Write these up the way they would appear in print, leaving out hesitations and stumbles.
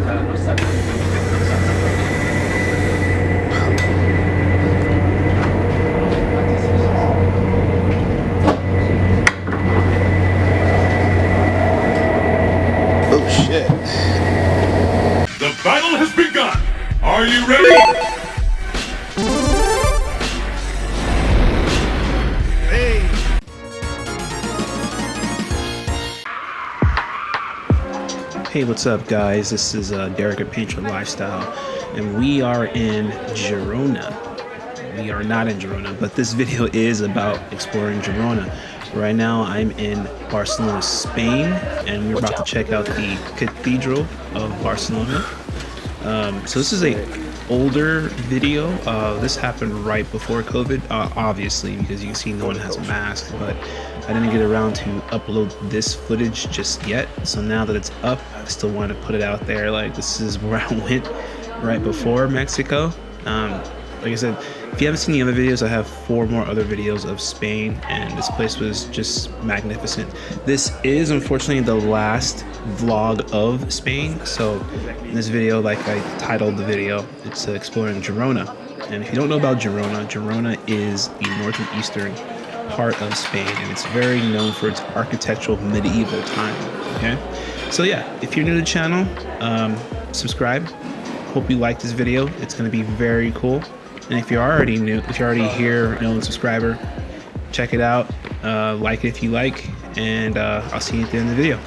Oh shit. The battle has begun! Are you ready? Hey, what's up, guys? This is Derek at Painter Lifestyle, and we are in Girona. We are not in Girona, but this video is about exploring Girona. Right now, I'm in Barcelona, Spain, and we're about to check out the Cathedral of Barcelona. So this is a older video. This happened right before COVID, obviously, because you can see no one has a mask, but I didn't get around to upload this footage just yet. So now that it's up, I still want to put it out there. Like, this is where I went right before Mexico. Like I said, if you haven't seen the other videos, I have 4 more other videos of Spain, and this place was just magnificent. This is unfortunately the last vlog of Spain, so in this video, like I titled the video, it's exploring Girona. And if you don't know about Girona, Girona is the northern eastern part of Spain, and it's very known for its architectural medieval time. Okay, so yeah, if you're new to the channel, subscribe. Hope you like this video. It's going to be very cool. And if you're already new, if you're already here, known subscriber, check it out. Like it if you like, and I'll see you at the end of the video.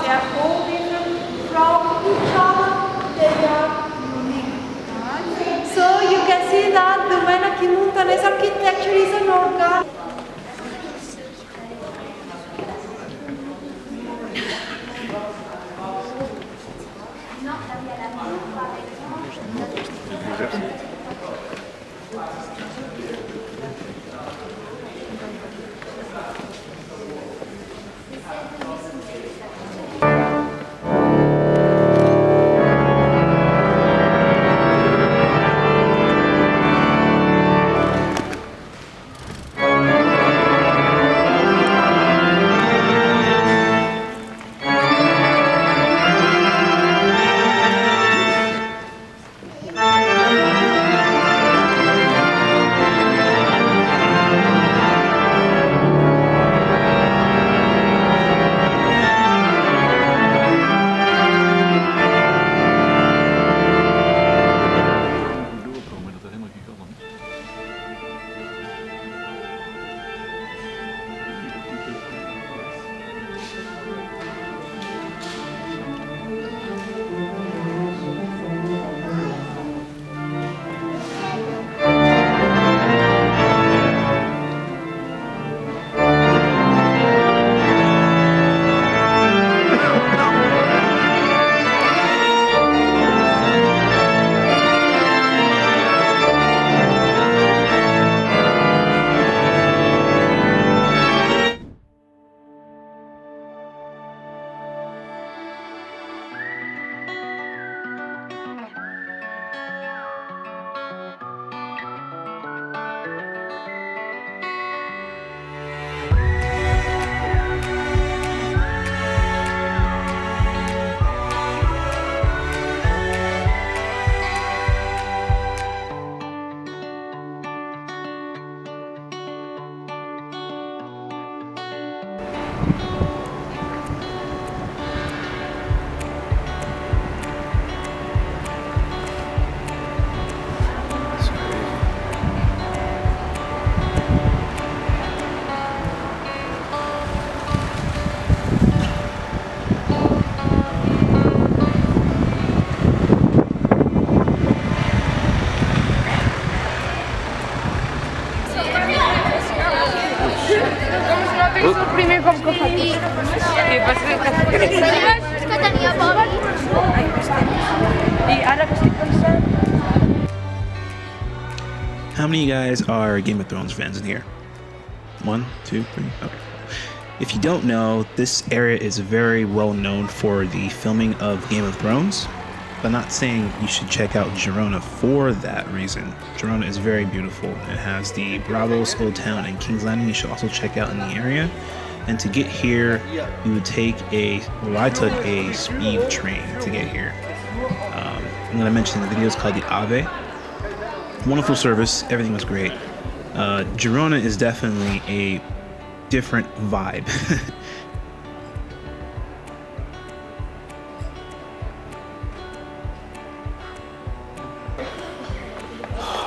They are all different from each other. They are unique. So you can see that the Veneto-Montanese architecture is an organic. How many of you guys are Game of Thrones fans in here? 1, 2, 3. Okay. If you don't know, this area is very well known for the filming of Game of Thrones. But not saying you should check out Girona for that reason. Girona is very beautiful. It has the Bravos, Old Town, and King's Landing you should also check out in the area. And to get here, you would take I took a speed train to get here. I'm going to mention the video is called the Ave. Wonderful service, everything was great. Girona is definitely a different vibe.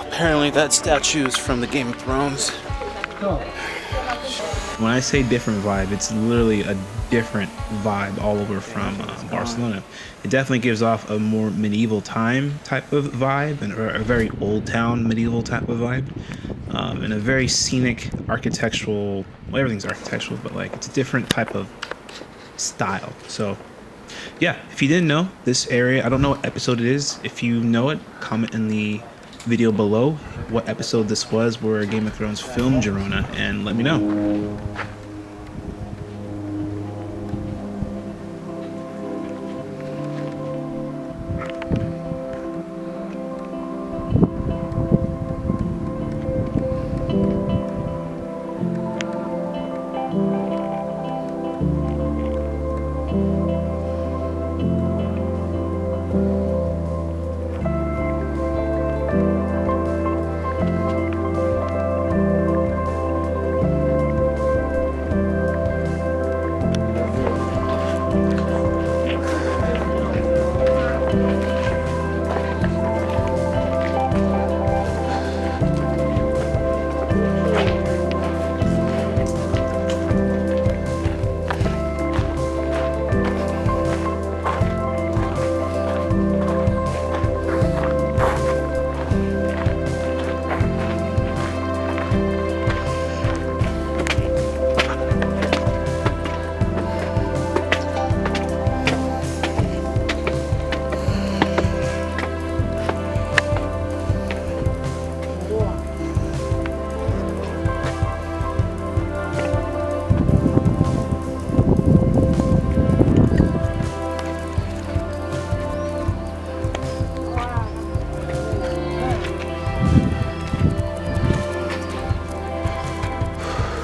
Apparently that statue is from the Game of Thrones. When I say different vibe, it's literally a different vibe all over from Barcelona. It definitely gives off a more medieval time type of vibe, or a very old town medieval type of vibe, and a very scenic architectural, well, everything's architectural, but like it's a different type of style. So yeah, if you didn't know this area, I don't know what episode it is. If you know it, comment in the video below what episode this was where Game of Thrones filmed Girona, and let me know.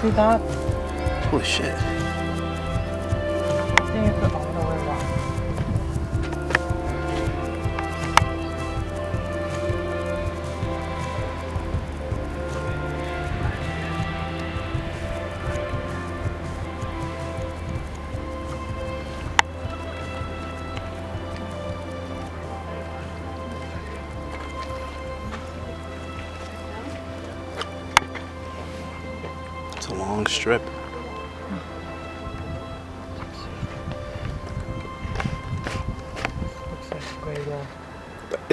See that? Holy shit. It's a long strip. Looks like a great wall.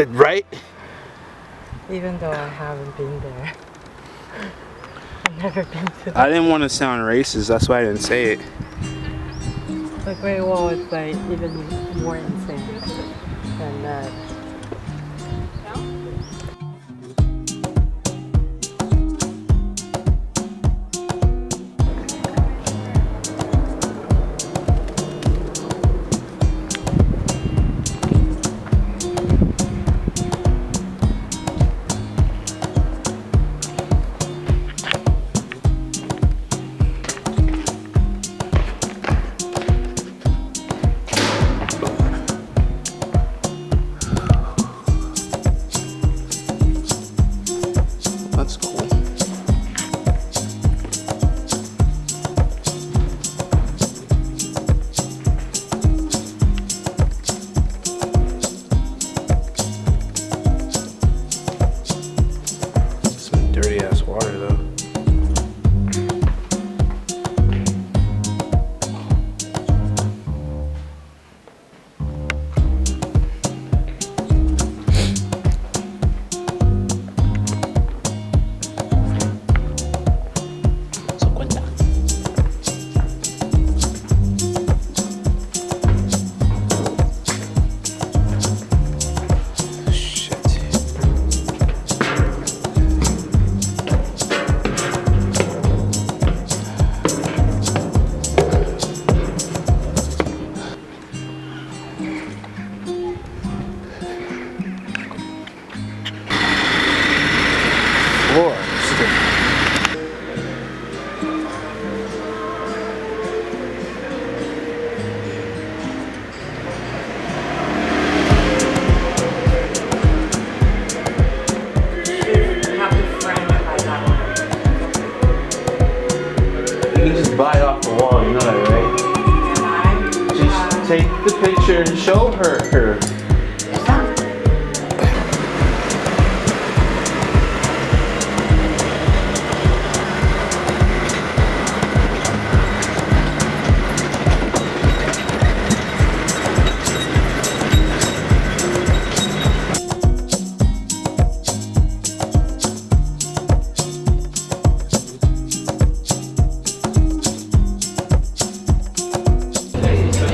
Right? Even though I haven't been there. I've never been to I didn't want to sound racist, that's why I didn't say it. the Great Wall. Is like even more insane than that. the picture and show her.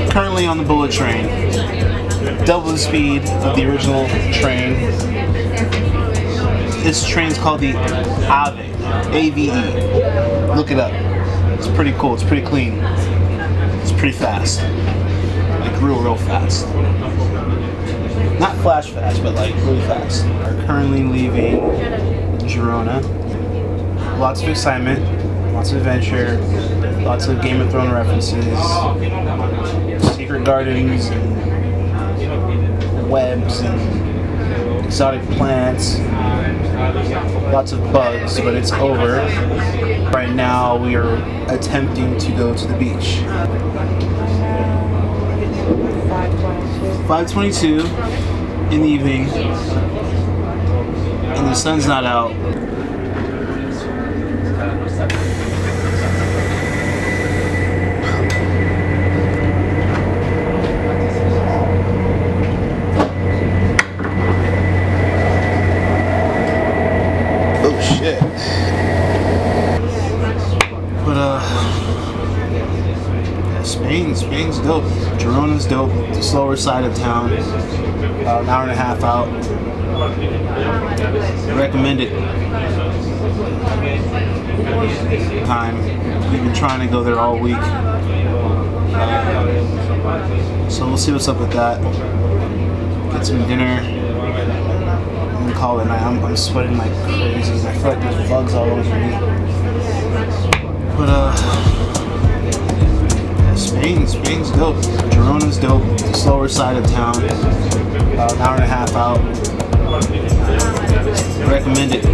Currently on the bullet train, double the speed of the original train. This train's called the AVE, A-V-E. Look it up. It's pretty cool. It's pretty clean. It's pretty fast, like real fast. Not flash fast, but like really fast. We're currently leaving Girona. Lots of excitement, lots of adventure, lots of Game of Thrones references. Secret gardens and webs and exotic plants, lots of bugs, but it's over. Right now we are attempting to go to the beach. 5:22 in the evening and the sun's not out. Spain's dope. Girona's dope. The slower side of town. About an hour and a half out. Recommend it. Time. We've been trying to go there all week. So we'll see what's up with that. Get some dinner. And call it night. I'm sweating like crazy. I feel like there's bugs all over me. But Spain's dope. Girona's dope. The slower side of town. About an hour and a half out. Recommend it.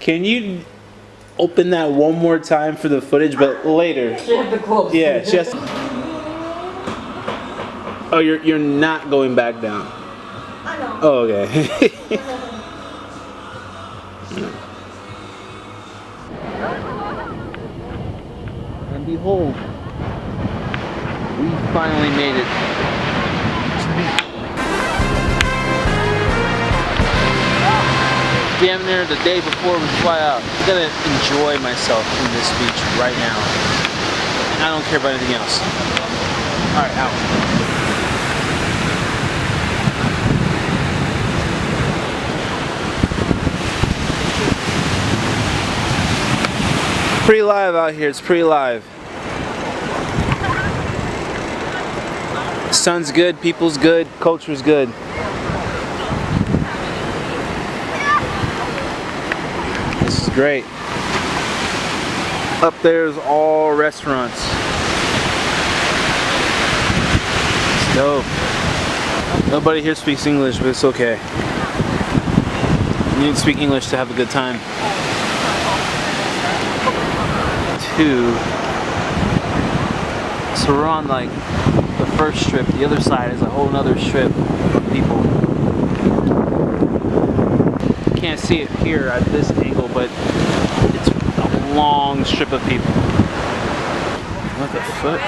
Can you open that one more time for the footage, but later? She had to close. Yeah, just. Oh, you're not going back down. I know. Oh, okay. And behold, we finally made it. Damn near the day before we fly out. I'm gonna enjoy myself in this beach right now. And I don't care about anything else. Alright, out. Pretty live out here, it's pretty live. Sun's good, people's good, culture's good. This is great. Up there's all restaurants. It's dope. Nobody here speaks English, but it's okay. You need to speak English to have a good time. So we're on like the first strip. The other side is a whole nother strip of people. Can't see it here at this angle, but it's a long strip of people. What the fuck?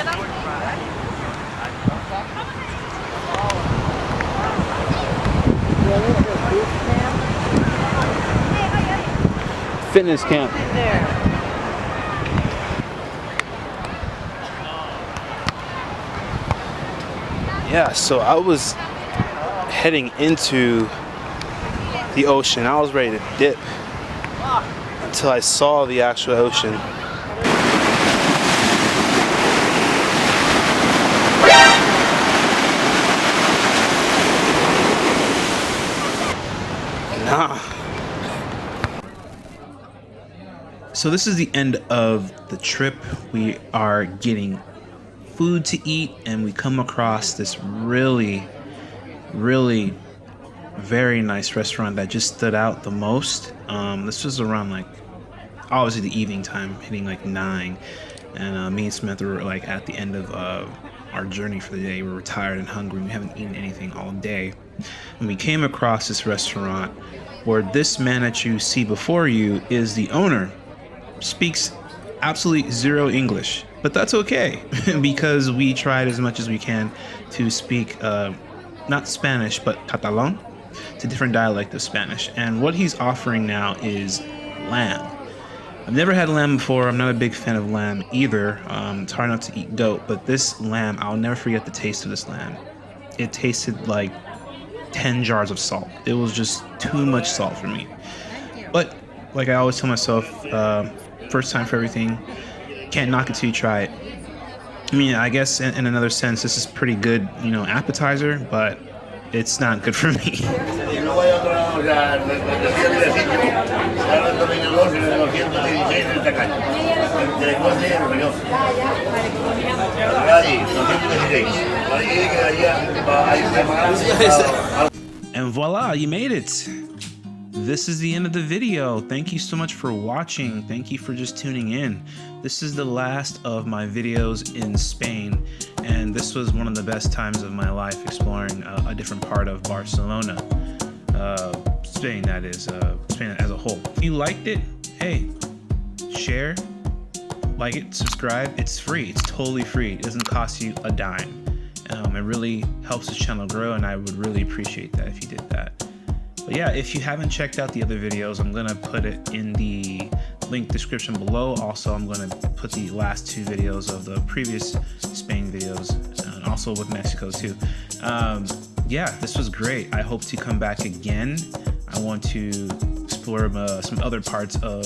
Fitness camp. Yeah, so I was heading into the ocean. I was ready to dip until I saw the actual ocean. So this is the end of the trip. We are getting food to eat, and we come across this really very nice restaurant that just stood out the most. This was around like obviously the evening time, hitting like 9, and me and Smith were like at the end of our journey for the day. We were tired and hungry. We haven't eaten anything all day, and we came across this restaurant where this man that you see before you is the owner. Speaks absolutely zero English, but that's okay because we tried as much as we can to speak not Spanish but Catalan. It's a different dialect of Spanish, and what he's offering now is lamb. I've never had lamb before. I'm not a big fan of lamb either. It's hard not to eat goat, but this lamb, I'll never forget the taste of this lamb. It tasted like 10 jars of salt. It was just too much salt for me. But like I always tell myself, first time for everything. Can't knock it till you try it. I mean, I guess in another sense, this is pretty good, you know, appetizer, but it's not good for me. And voila, you made it. This is the end of the video. Thank you so much for watching. Thank you for just tuning in. This is the last of my videos in Spain, and this was one of the best times of my life exploring a different part of Barcelona. Spain, that is, Spain as a whole. If you liked it, hey, share, like it, subscribe. It's free. It's totally free. It doesn't cost you a dime. It really helps this channel grow, and I would really appreciate that if you did that. But yeah, if you haven't checked out the other videos, I'm gonna put it in the link description below. Also, I'm gonna put the last 2 videos of the previous Spain videos, and also with Mexico too. Yeah, this was great. I hope to come back again. I want to explore some other parts of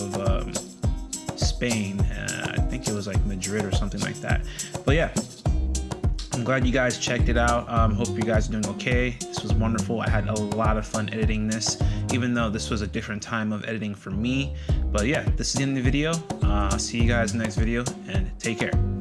Spain. I think it was like Madrid or something like that. But yeah, I'm glad you guys checked it out. Hope you guys are doing okay. This was wonderful. I had a lot of fun editing this, even though this was a different time of editing for me. But yeah, this is the end of the video. I'll see you guys in the next video, and take care.